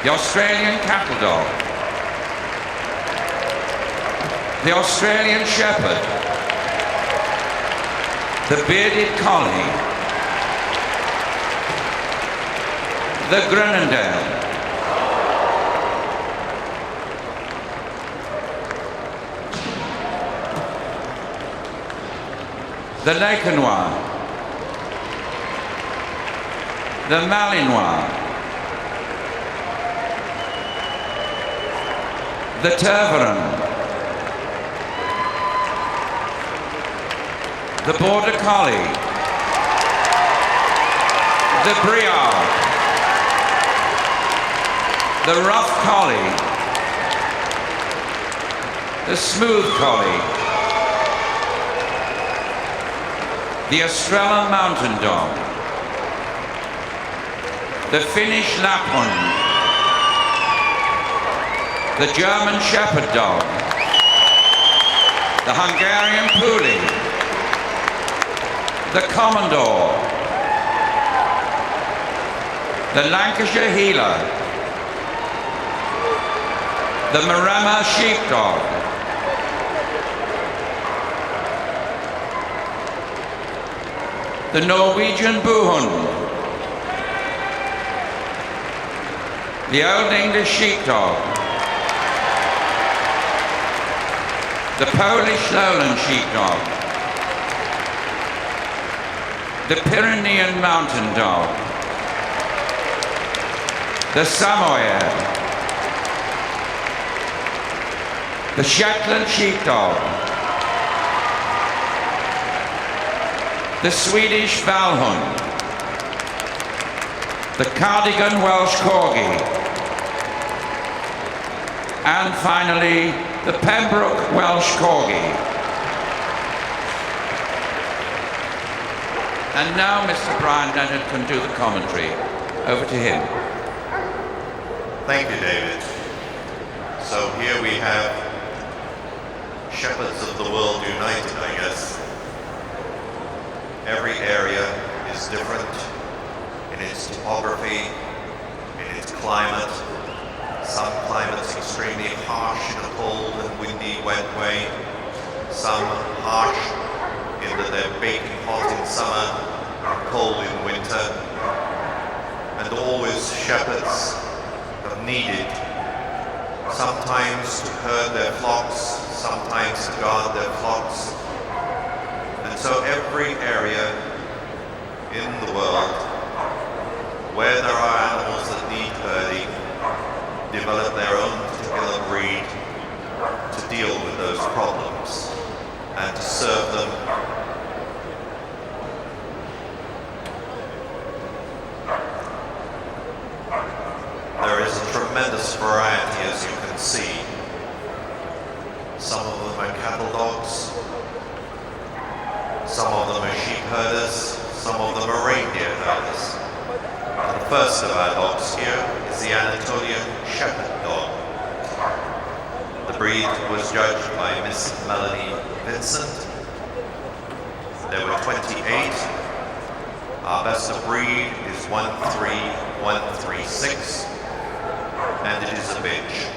the Australian Cattle Dog, the Australian Shepherd, the Bearded Collie, the Groenendael, the Laekenois, the Malinois, the Tervueren, the Border Collie, the Briard, the Rough Collie, the Smooth Collie, the Estrela Mountain Dog, the Finnish Lapphund, the German Shepherd Dog, the Hungarian Puli, the Komondor, the Lancashire Heeler, the Maremma Sheepdog, the Norwegian Buhund, the Old English Sheepdog, the Polish Lowland Sheepdog, the Pyrenean Mountain Dog, the Samoyed, the Shetland Sheepdog, the Swedish Vallhund, the Cardigan Welsh Corgi, and finally, the Pembroke Welsh Corgi. And now Mr. Brian Leonard can do the commentary. Over to him. Thank you, David. So here we have shepherds of the world united, I guess. Every area is different in its topography, in its climate. Some climates extremely harsh in a cold and windy, wet way. Some harsh in that they're baking hot in summer and cold in winter. And always shepherds have needed sometimes to herd their flocks, sometimes to guard their flocks. And so every area in the world where there are animals that need herding develop their own particular breed to deal with those problems and to serve them. There is a tremendous variety, as you can see. Some of them are cattle dogs, some of them are sheep herders, some of them are reindeer herders. And the first of our dogs here is the Anatolian Shepherd Dog. The breed was judged by Miss Melanie Vincent. There were 28. Our best of breed is 13136, and it is a bitch.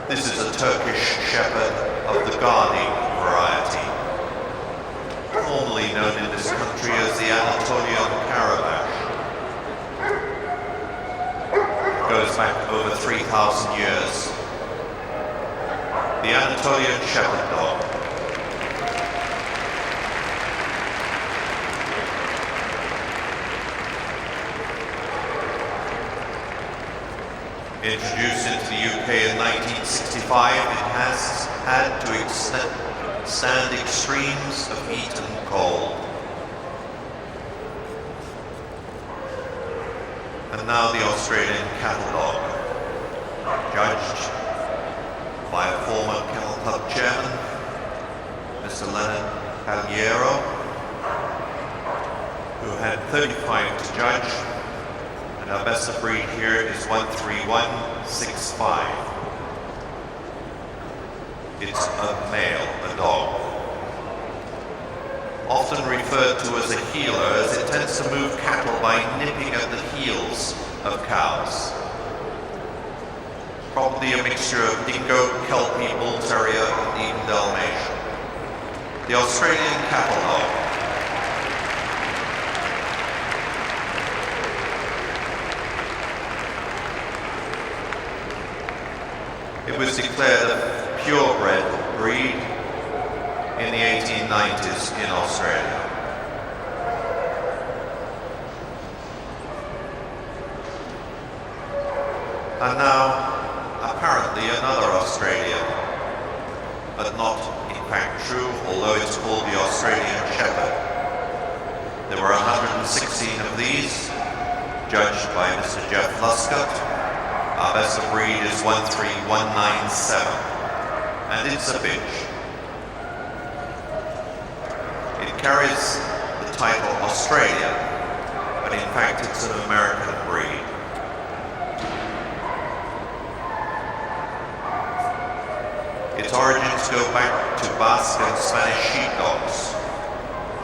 This is a Turkish Shepherd of the guarding variety, formerly known in this country as the Anatolian Kuvasz. It goes back over 3,000 years. The Anatolian Shepherd Dog. Introduced into the UK in 1965, it has had to stand extremes of heat and cold. And now the Australian Cattle Dog, judged by a former Kennel Club chairman, Mr. Leonard Pagliero, who had 35 to judge. Our best of breed here is 13165. It's a male, a dog. Often referred to as a heeler, as it tends to move cattle by nipping at the heels of cows. Probably a mixture of dingo, Kelpie, Bull Terrier, and even Dalmatian. The Australian cattle dog. It was declared a purebred breed in the 1890s in Australia. And now, apparently another Australian, but not in fact true, although it's called the Australian Shepherd. There were 116 of these, judged by Mr. Jeff Luscott. Our best of breed is 13197, and it's a bitch. It carries the title Australia, but in fact it's an American breed. Its origins go back to Basque and Spanish sheepdogs,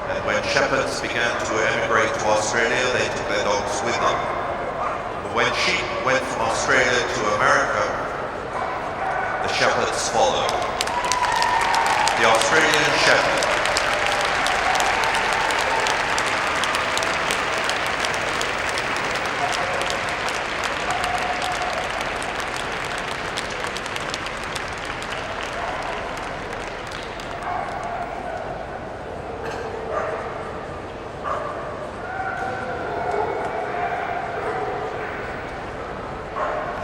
and when shepherds began to emigrate to Australia, they took their dogs with them. When sheep went from Australia to America, the shepherds followed. The Australian Shepherd.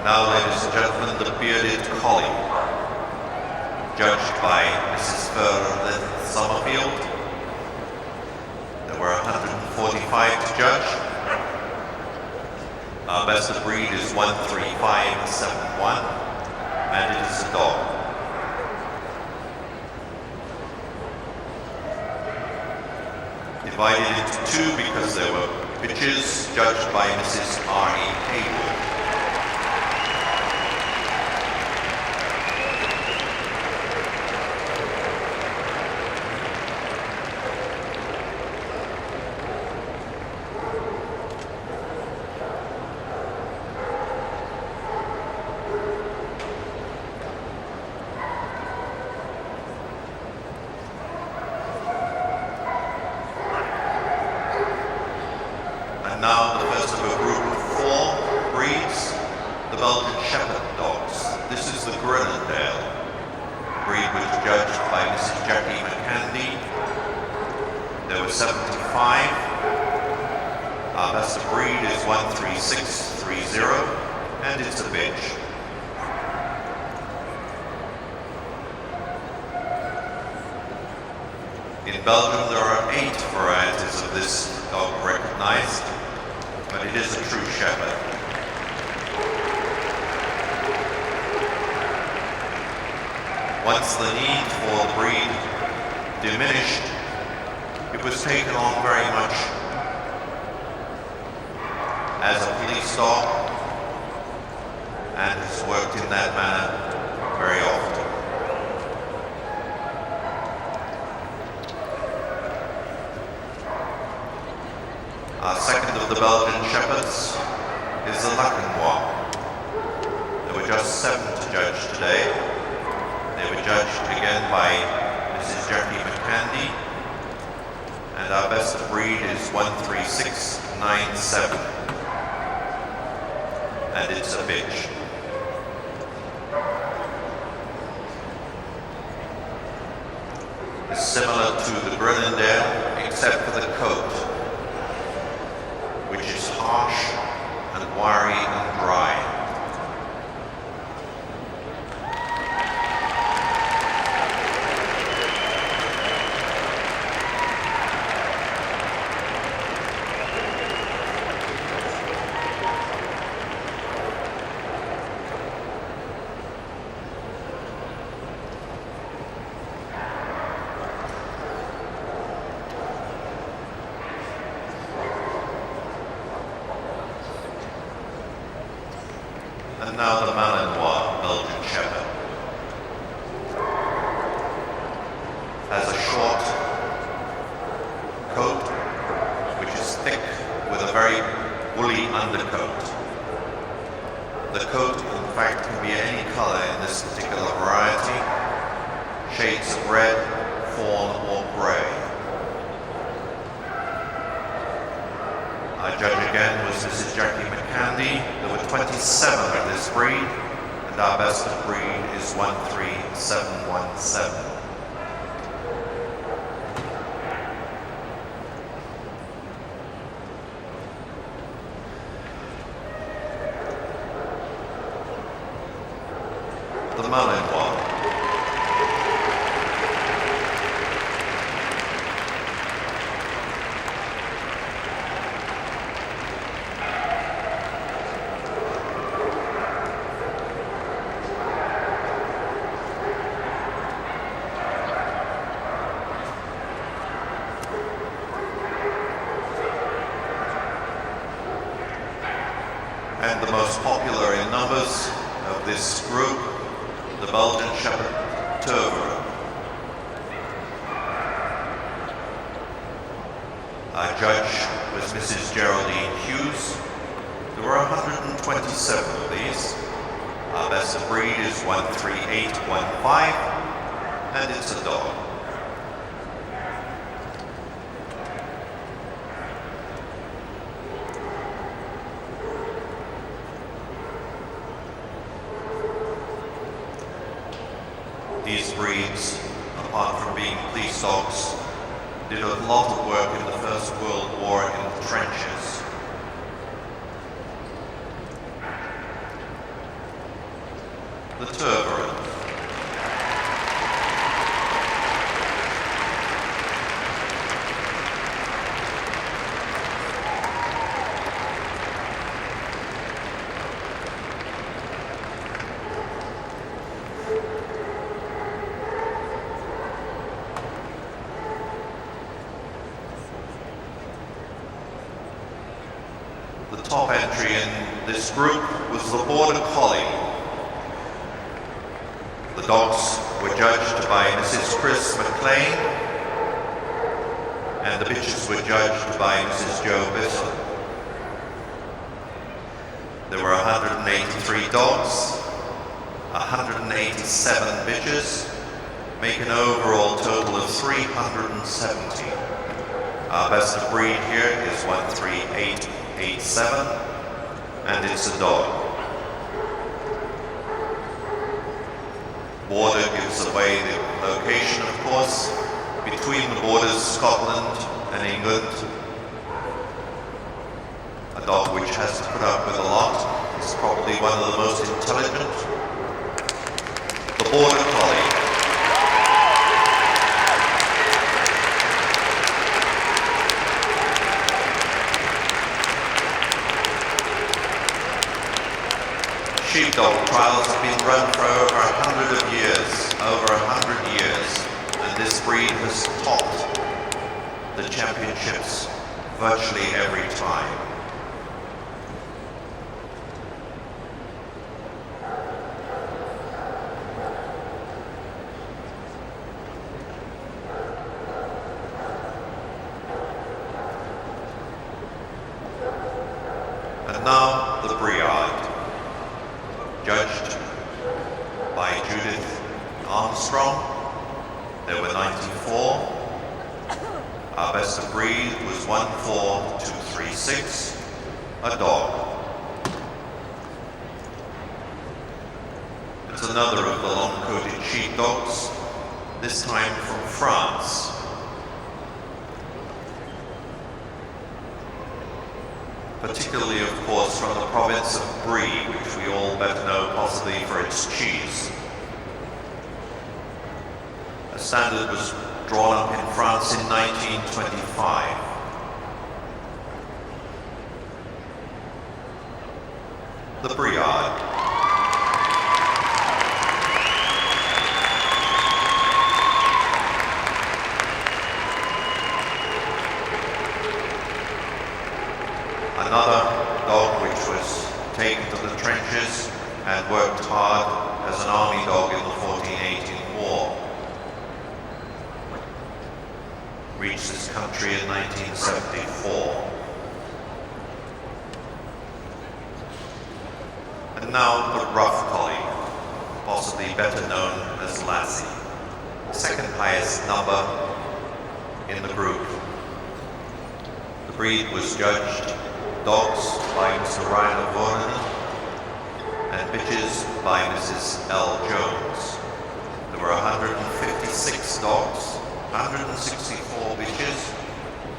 Now, ladies and gentlemen, the bearded Collie, judged by Mrs. Furlith Summerfield. There were 145 to judge. Our best of breed is 13571, and it is a dog. Divided into two because there were bitches, judged by Mrs. R.E. Hayward. Now the first of a group of 4 breeds, the Belgian Shepherd Dogs. This is the Groenendael breed, which was judged by Mrs. Jackie McCandy. There were 75. Our best of breed is 13630, and it's a bitch. In Belgium there are 8 varieties of this dog recognized, but it is a true shepherd. Once the need for the breed diminished, it was taken on very much as a police dog, and has worked in that manner very often. Our second of the Belgian Shepherds is the Laekenois. There were just 7 to judge today. They were judged again by Mrs. Jackie McCandy, and our best of breed is 13697, and it's a bitch. It's similar to the Groenendael, except for the coat, which is harsh and wiry and dry. And now the Malinois Belgian Shepherd has a short coat which is thick with a very woolly undercoat. The coat, in fact, can be any colour in this particular variety. Shades of red, fawn or grey. Our judge again was Mrs. Jackie McCandy. There were 27 of this breed, and our best of breed is 13717. The Malinois. And the most popular in numbers of this group, the Belgian Shepherd Tervueren. Our judge was Mrs. Geraldine Hughes. There were 127 of these. Our best of breed is 13815, and it's a dog. These breeds, apart from being police dogs, did a lot of work in the First World War in the trenches. The Tervueren. The top entry in this group was the Border Collie. The dogs were judged by Mrs. Chris McLean, and the bitches were judged by Mrs. Joe Bissell. There were 183 dogs, 187 bitches, make an overall total of 370. Our best of breed here is 13887, and it's a dog. Border gives away the location, of course, between the borders Scotland and England. A dog which has to put up with a lot. Is probably one of the most intelligent. The Border Collie. Sheepdog trials have been run for over 100 years, and this breed has topped the championships virtually every time. And now the Briard. Judged by Judith Armstrong. There were 94. Our best of breed was 14236, a dog. It's another of the long-coated sheepdogs, this time from France. Particularly, of course, from the province of Brie, which we all better know possibly for its cheese. A standard was drawn up in France in 1925. The Briard. Another dog which was taken to the trenches and worked hard as an army dog in the 1418 war. Reached this country in 1974. And now the rough collie, possibly better known as Lassie, second highest number in the group. The breed was judged dogs by Mr. Tervueren and bitches by Mrs. L. Jones. There were 156 dogs, 164 bitches,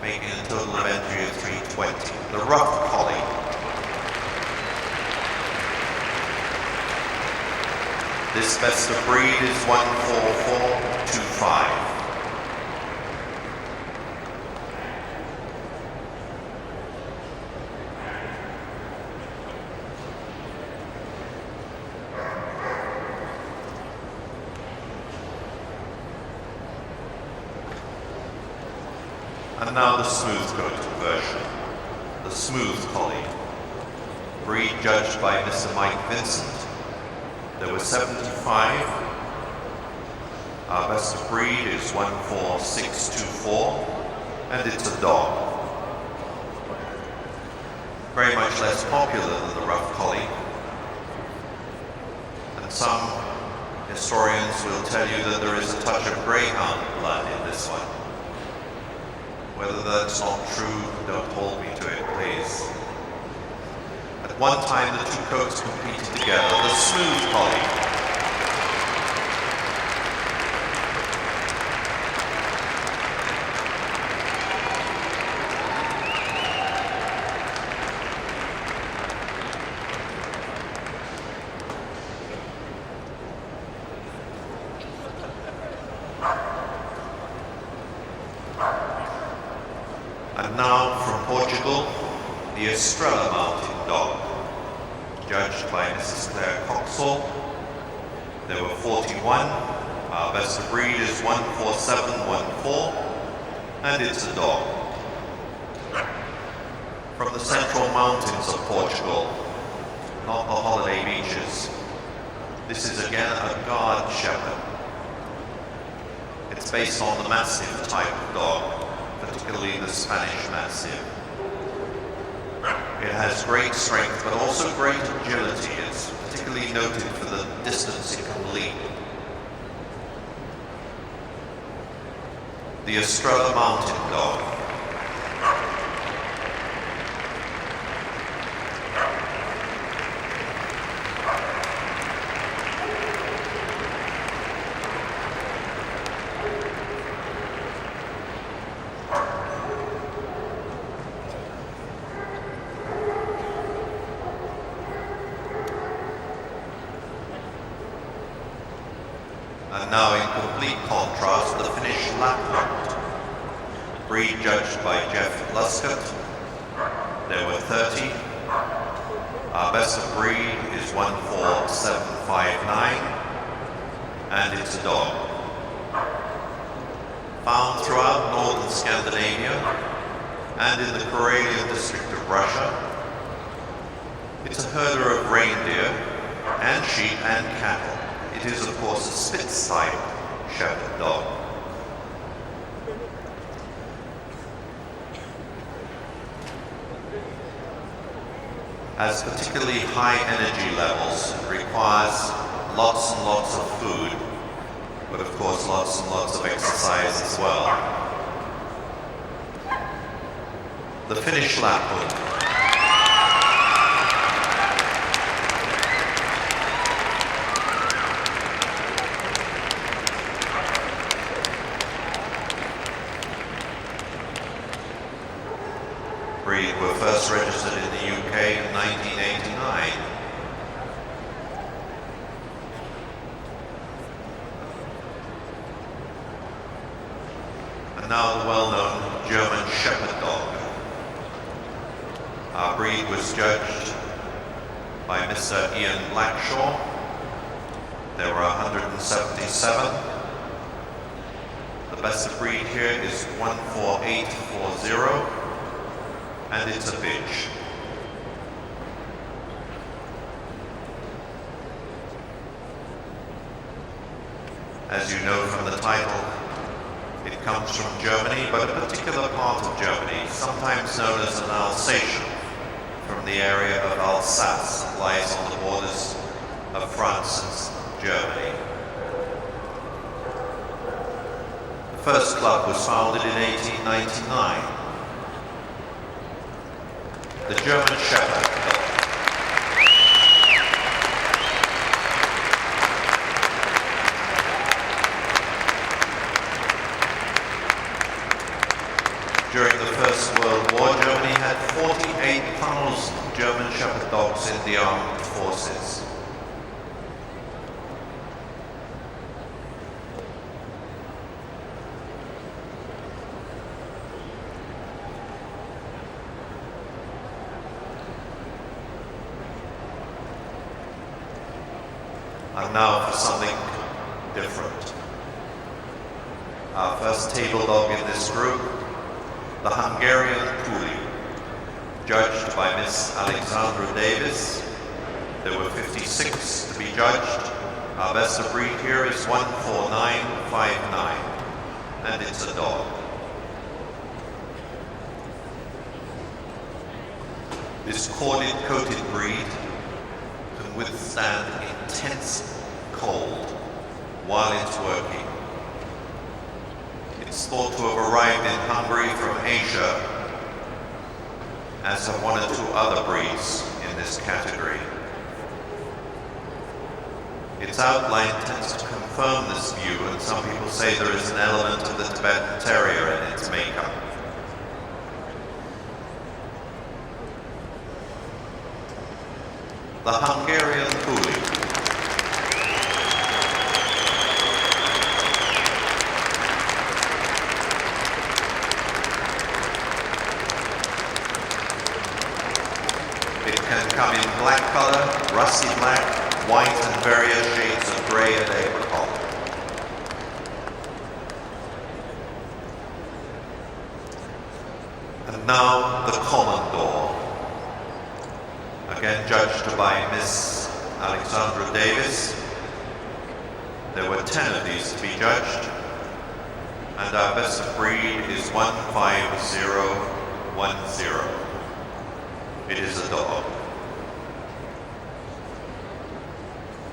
making a total of entry of 320. The rough collie. This best of breed is 14425. And now the smooth coat version, the smooth collie. Breed judged by Mr. Mike Vincent. There were 75. Our best of breed is 14624, and it's a dog. Very much less popular than the rough collie. And some historians will tell you that there is a touch of greyhound blood in this one. Whether that's not true, don't hold me to it, please. At one time, the two coats competed together. The smooth collie. And now from Portugal, the Estrela Mountain Dog, judged by Mrs. Claire Coxall. There were 41. Our best of breed is 14714, and it's a dog. From the central mountains of Portugal, not the holiday beaches. This is again a guard shepherd. It's based on the Mastiff type of dog, particularly the Spanish Mastiff. It has great strength, but also great agility. It's particularly noted for the distance it can leap. The Estrela Mountain Dog. And now in complete contrast, the Finnish Lapphund, breed judged by Jeff Luscott. There were 30. Our best of breed is 14759, and it's a dog. Found throughout northern Scandinavia and in the Karelian district of Russia. It's a herder of reindeer and sheep and cattle. It is, of course, a Spitz-type shepherd dog. Has particularly high energy levels, requires lots and lots of food, but of course lots and lots of exercise as well. The Finnish Lapphund. Breed were first registered in the UK in 1989. And now the well-known German Shepherd Dog. Our breed was judged by Mr. Ian Blackshaw. There were 177. The best of breed here is 14840. And it's a bitch. As you know from the title, it comes from Germany, but a particular part of Germany, sometimes known as an Alsatian, from the area of Alsace that lies on the borders of France and Germany. The first club was founded in 1899. The German Shepherd Dog. During the First World War, Germany had 48,000 German Shepherd Dogs in the armed forces. And now for something different. Our first table dog in this group, the Hungarian Puli, judged by Miss Alexandra Davis. There were 56 to be judged. Our best of breed here is 14959, and it's a dog. This corded coated breed can withstand intense cold while it's working. It's thought to have arrived in Hungary from Asia, as have one or two other breeds in this category. Its outline tends to confirm this view, and some people say there is an element of the Tibetan Terrier in its makeup. The Hungarian Puli. It can come in black color, rusty black, white, and various shades of grey and apricot. And now the Komondor. Again judged by Miss Alexandra Davis. There were 10 of these to be judged, and our best of breed is 15010. It is a dog.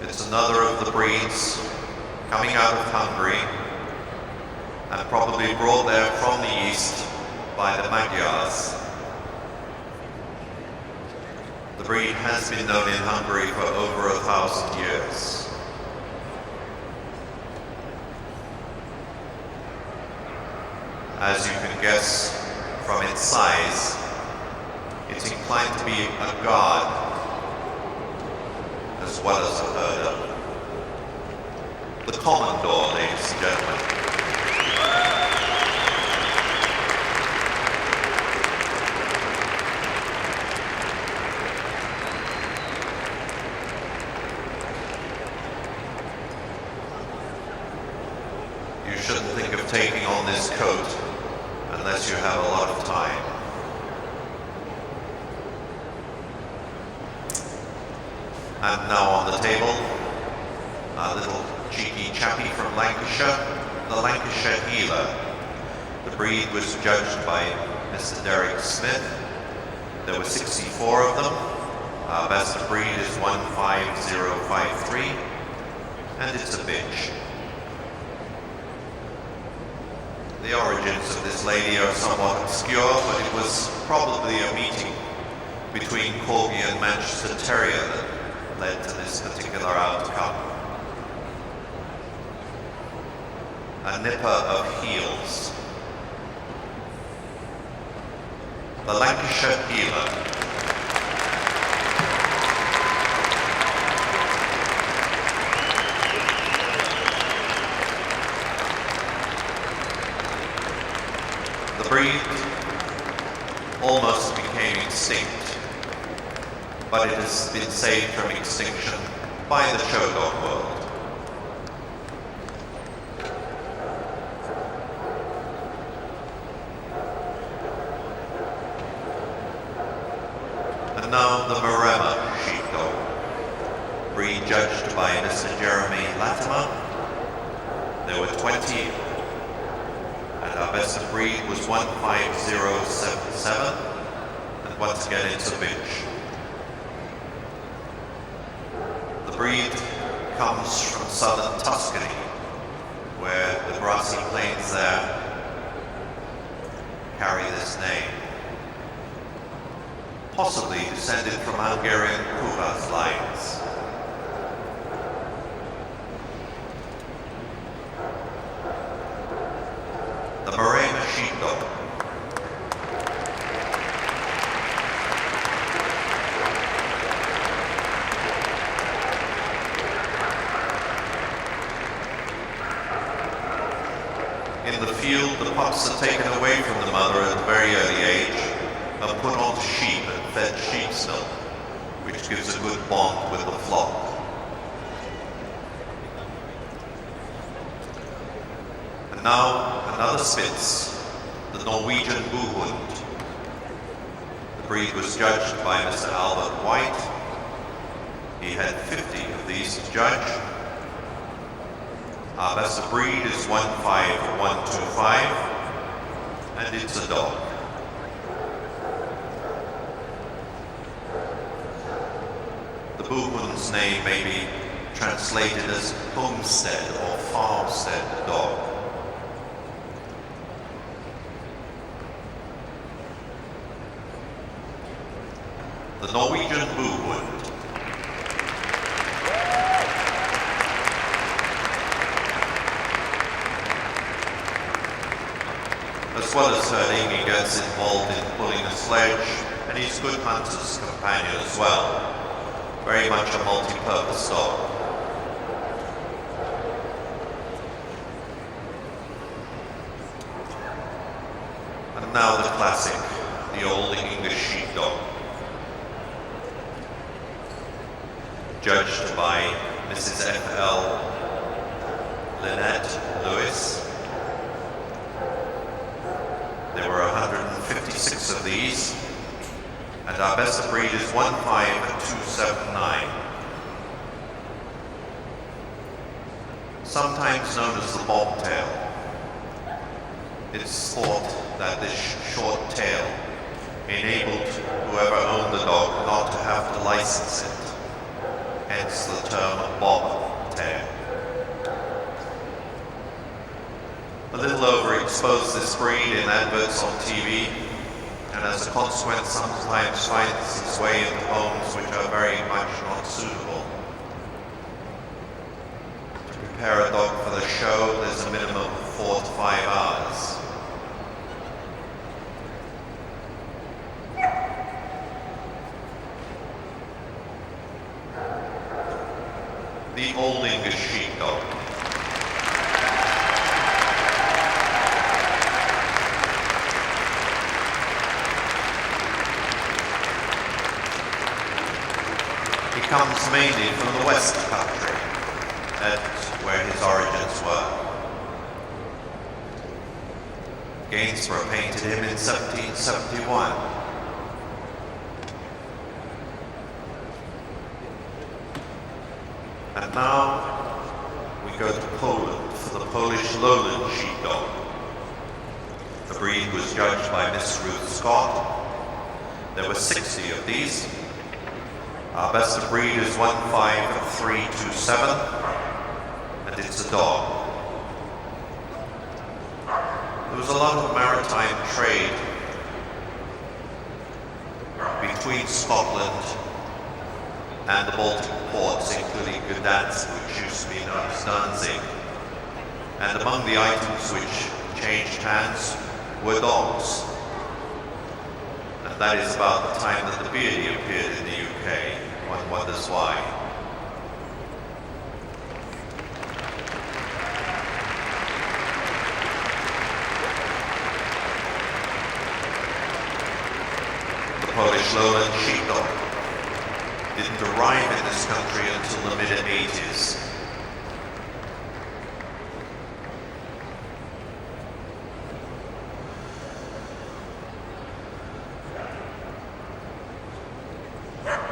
It's another of the breeds coming out of Hungary and probably brought there from the east by the Magyars. The breed has been known in Hungary for over 1,000 years. As you can guess from its size, it's inclined to be a guard as well as a herder. The Komondor, ladies and gentlemen. You shouldn't think of taking on this coat unless you have a lot of time. And now on the table, a little cheeky chappie from Lancashire, the Lancashire Heeler. The breed was judged by Mr. Derek Smith. There were 64 of them. Our best of breed is 15053, and it's a bitch. The origins of this lady are somewhat obscure, but it was probably a meeting between Corgi and Manchester Terrier that led to this particular outcome. A nipper of heels. The Lancashire Heeler. The breed almost became extinct, but it has been saved from extinction by the show dog world. And now the Maremma Sheepdog, breed judged by Mr. Jeremy Latimer. There were 20, and our best of breed was 15077, and once again it's a bitch. The breed comes from southern Tuscany, where the grassy plains there carry this name. Possibly descended from Hungarian Kuvasz lines. The Maremma Sheepdog. In the field, the pups are taken away from the mother at a very early age and put onto sheep and fed sheep's milk, which gives a good bond with the flock. And now, another Spitz, the Norwegian Buhund. The breed was judged by Mr. Albert White. He had 50 of these to judge. Our best of breed is 15125, and it's a dog. The Buhund's name may be translated as homestead or farmstead dog. The Norwegian Buhund. As well as herding, he gets involved in pulling a sledge, and he's a good hunter's companion as well. Very much a multi-purpose dog. And now the classic, the Old English Sheepdog. Judged by Mrs. F.L. Lynette Lewis. There were 156 of these, and our best of breed is 15279. Sometimes known as the bobtail. It's thought that this short tail enabled whoever owned the dog not to have to license it, hence the term bobtail. A little overexposed this breed in adverts on TV, and as a consequence sometimes finds its way into homes which are very much not suitable. To prepare a dog for the show, there's a minimum of 4 to 5 hours. The Old English Sheepdog. Comes mainly from the West Country, that's where his origins were. Gainsborough painted him in 1771. And now we go to Poland for the Polish Lowland Sheepdog. The breed was judged by Miss Ruth Scott. There were 60 of these. Our best of breed is 15327, and it's a dog. There was a lot of maritime trade between Scotland and the Baltic ports, including Gdansk, which used to be known as Danzig. And among the items which changed hands were dogs. And that is about the time that the Beardy appeared in the UK. One wonders why. The Polish Lowland Sheepdog didn't arrive in this country until the mid-80s.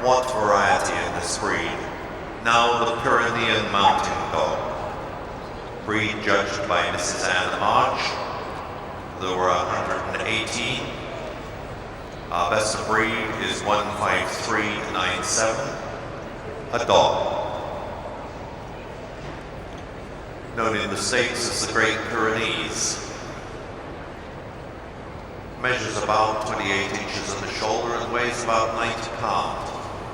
What variety in this breed? Now the Pyrenean Mountain Dog. Breed judged by Mrs. Anna March. There were 118. Our best of breed is 15397, a dog. Known in the States as the Great Pyrenees. Measures about 28 inches on the shoulder and weighs about 90 pounds.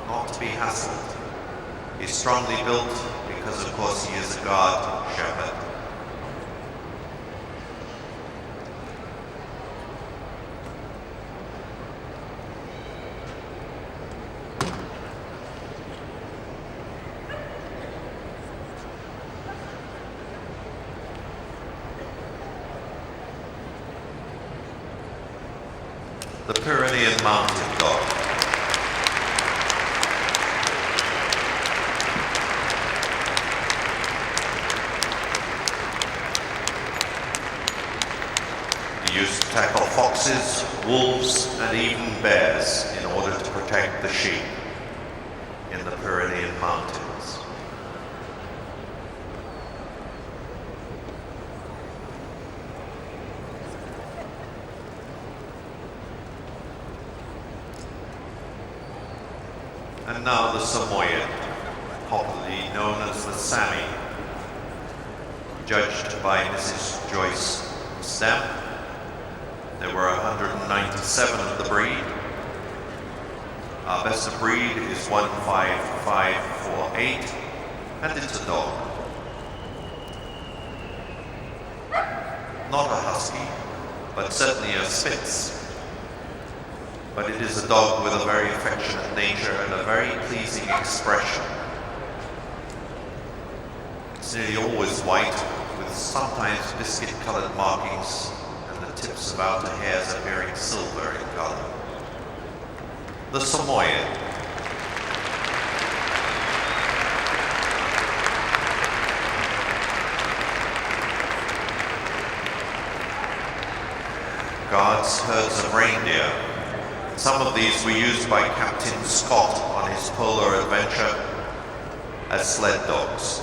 Not to be hassled. He's strongly built because, of course, he is a guard shepherd. The Pyrenean Mountain Dog. He used to tackle foxes, wolves, and even bears in order to protect the sheep in the Pyrenean Mountains. And now the Samoyed, popularly known as the Sammy, judged by Mrs. Joyce Stamp. There were 197 of the breed. Our best of breed is 15548, and it's a dog. Not a husky, but certainly a Spitz. But it is a dog with a very affectionate nature and a very pleasing expression. It's nearly always white, with sometimes biscuit-colored markings, and the tips of outer hairs appearing silver in color. The Samoyed. Guards herds of reindeer. Some of these were used by Captain Scott on his polar adventure as sled dogs.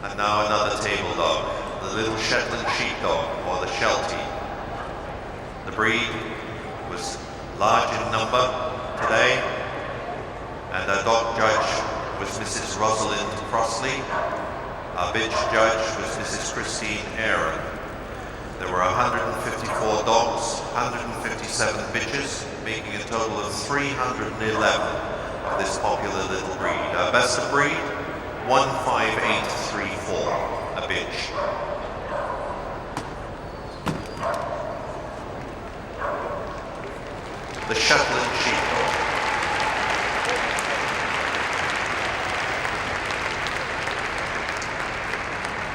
And now another table dog, the little Shetland Sheepdog, or the Sheltie. The breed was large in number today, and our dog judge was Mrs. Rosalind Crossley. Our bitch judge was Mrs. Christine Aaron. There were 154 dogs, 157 bitches, making a total of 311 of this popular little breed. Our best of breed, 15834, a bitch. The Shetland Sheepdog.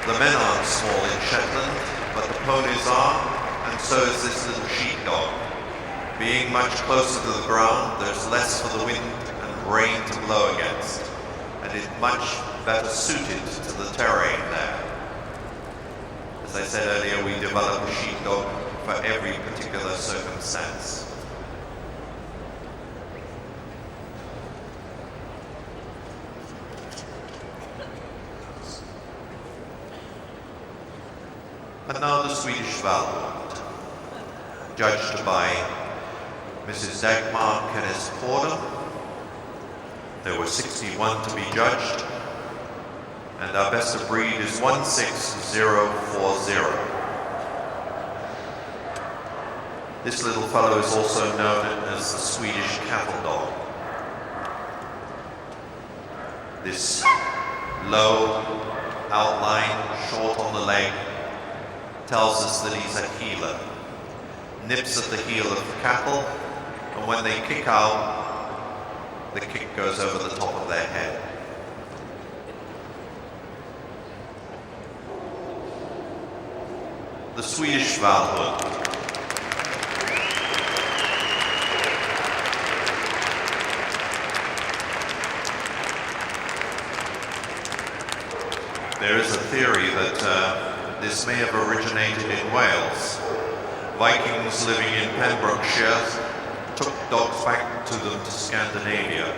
The men aren't small in Shetland, but the ponies are, and so is this little sheepdog. Being much closer to the ground, there's less for the wind and rain to blow against, and it's much better suited to the terrain there. As I said earlier, we develop a sheepdog for every particular circumstance. And now the Swedish Vallhund, judged by Mrs. Dagmar Kenneth Porter. There were 61 to be judged, and our best of breed is 16040. This little fellow is also known as the Swedish Cattle Dog. This low outline, short on the leg, tells us that he's a heeler. Nips at the heel of the cattle, and when they kick out, the kick goes over the top of their head. The Swedish Vallhund. There is a theory that this may have originated in Wales. Vikings living in Pembrokeshire took dogs back to them to Scandinavia.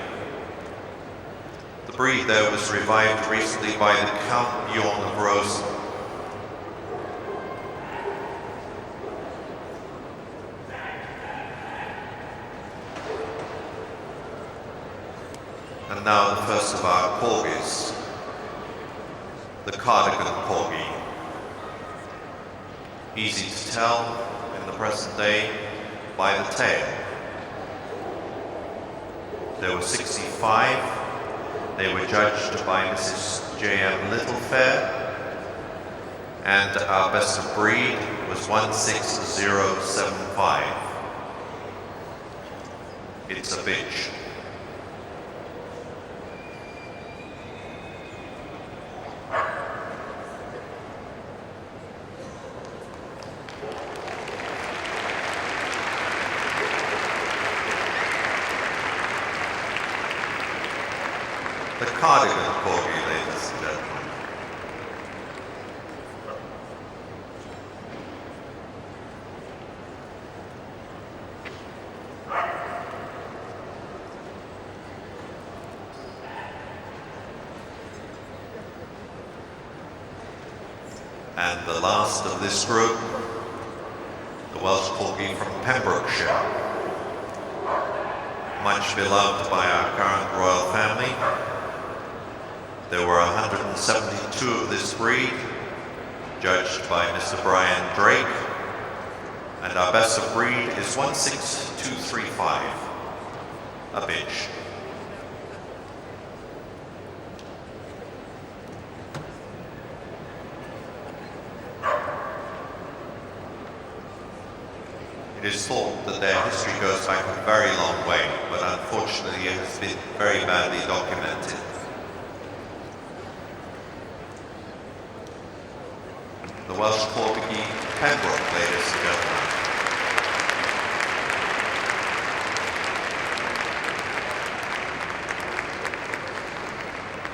The breed there was revived recently by the Count Bjorn of Rosen. And now the first of our Corgis, the Cardigan Corgi. Easy to tell in the present day by the tail. There were 65. They were judged by Mrs. J.M. Littlefair, and our best of breed was 16075. It's a bitch. The Cardigan Corgi, ladies and gentlemen. And the last of this group, the Welsh Corgi from Pembrokeshire, much beloved by our current royal family. There were 172 of this breed, judged by Mr. Brian Drake, and our best of breed is 16235, a bitch. It is thought that their history goes back a very long way, but unfortunately it has been very badly documented. The Welsh Corgi Pembroke, ladies and gentlemen.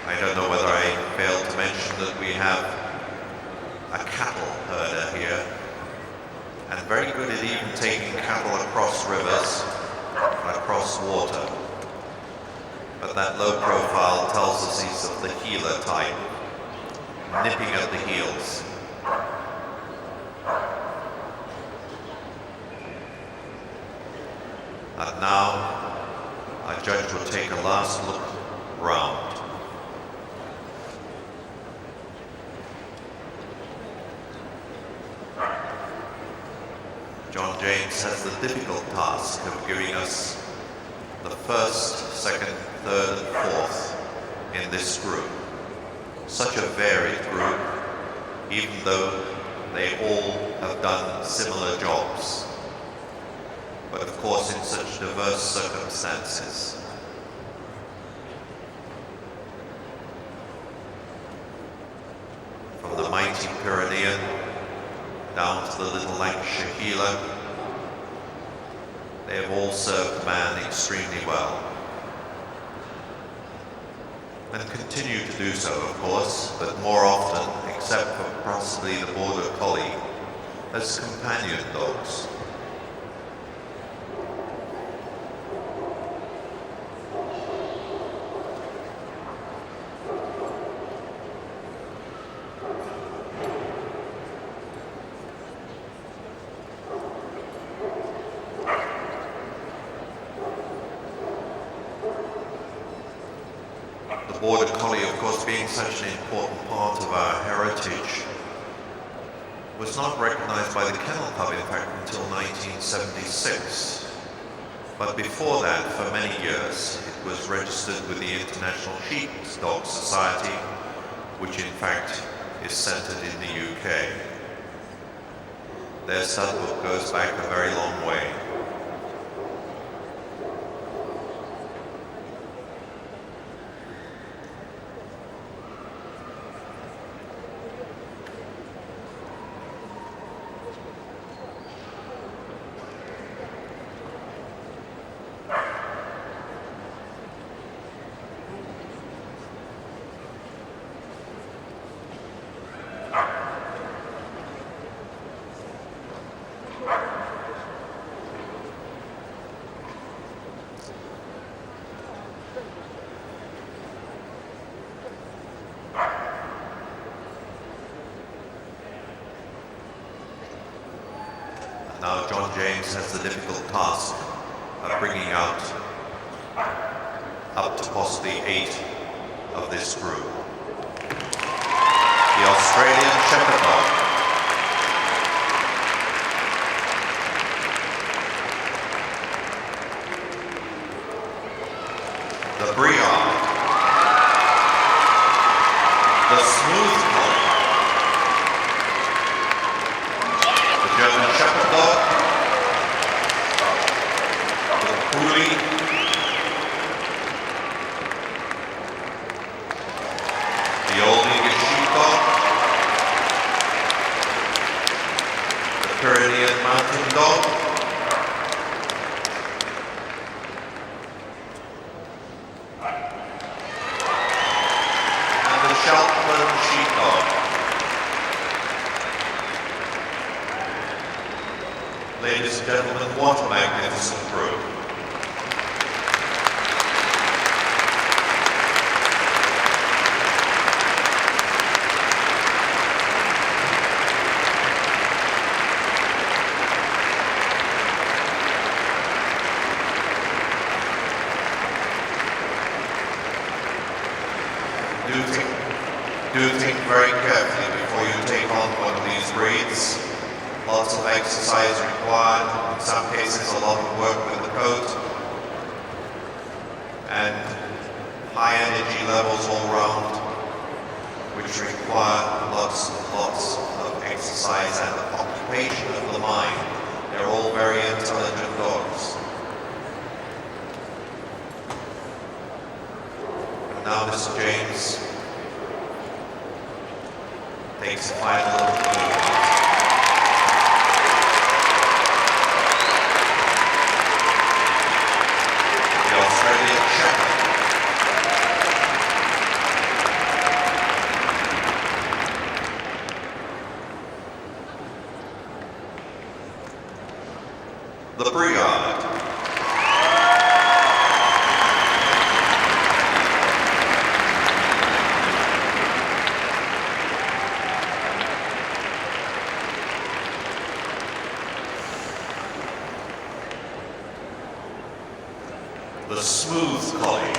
I don't know whether I failed to mention that we have a cattle herder here, and very good at even taking cattle across rivers and across water. But that low profile tells us he's of the heeler type, nipping at the heels. And now, our judge will take a last look round. John James has the difficult task of giving us the first, second, third, and fourth in this group. Such a varied group, even though they all have done similar jobs. But of course in such diverse circumstances. From the mighty Pyrenean down to the little Lancashire Heeler, they have all served man extremely well. And continue to do so, of course, but more often, except for possibly the Border Collie, as companion dogs. The Border Collie, of course, being such an important part of our heritage, was not recognized by the Kennel Club, in fact, until 1976. But before that, for many years, it was registered with the International Sheepdog Society, which in fact is centered in the UK. Their stud book goes back a very long way. Now John James has the difficult task of bringing out up to possibly 8 of this group. The Australian Shepherd Dog. The Briard. The Smooth Collie. The German Shepherd Dog. The Puli. The Old English Sheepdog. The Pyrenean Mountain Dog. And the Shetland Sheepdog. Ladies and gentlemen, what a magnificent group. Do think very carefully before you take on one of these breeds. Lots of exercise required, in some cases a lot of work with the coat, and high energy levels all round, which require lots and lots of exercise and occupation of the mind. They're all very intelligent dogs. And now Mr. James takes a final look at the Australian Shepherd. The Briard. The Smooth Collie.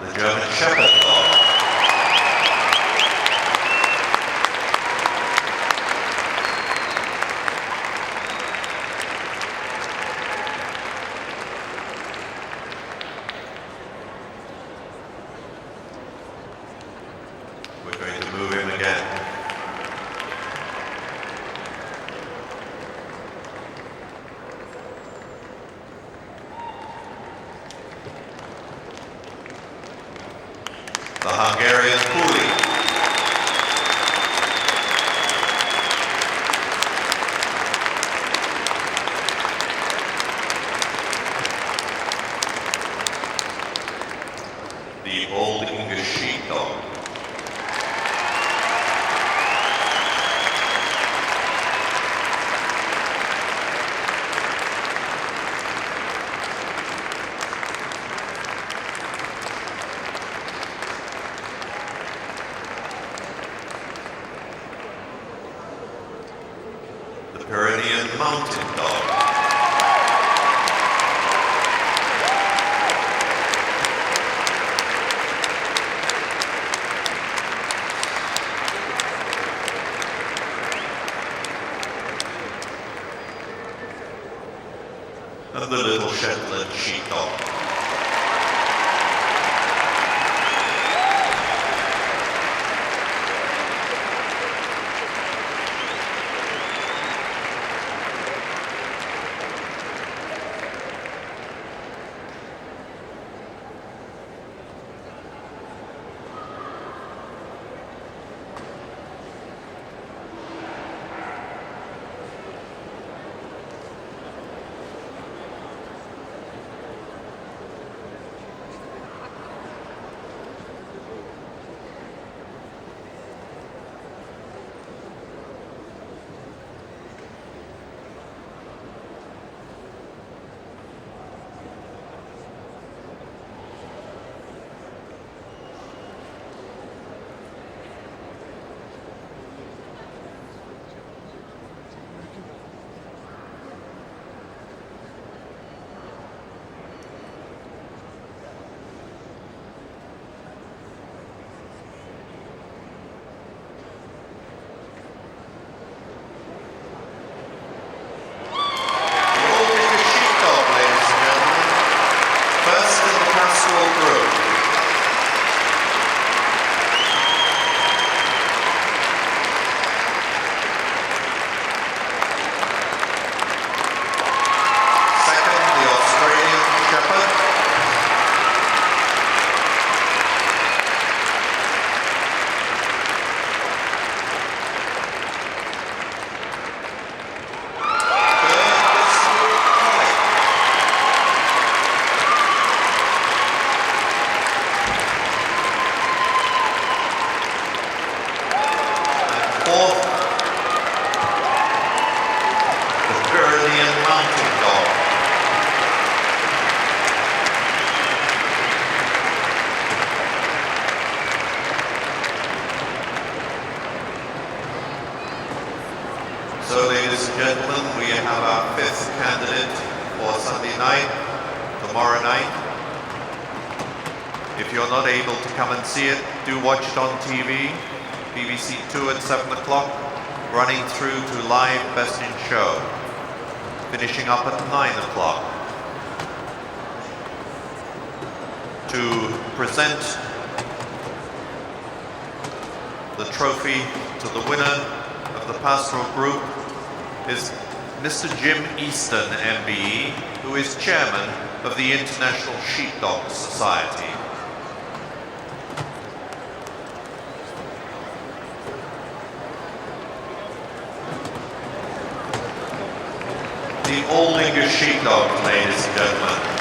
The German Shepherd Dog. We're going to move him again. The Hungarian Puli. The Old English Sheepdog. The Pyrenean Mountain Dog. And the little Shetland Sheepdog. gentlemen, we have our 5th candidate for Sunday night, tomorrow night. If you're not able to come and see it, do watch it on TV, BBC 2 at 7 o'clock, running through to live Best in Show, finishing up at 9 o'clock. To present the trophy to the winner of the Pastoral Group is Mr. Jim Easton, MBE, who is chairman of the International Sheepdog Society. The Old English Sheepdog, ladies and gentlemen.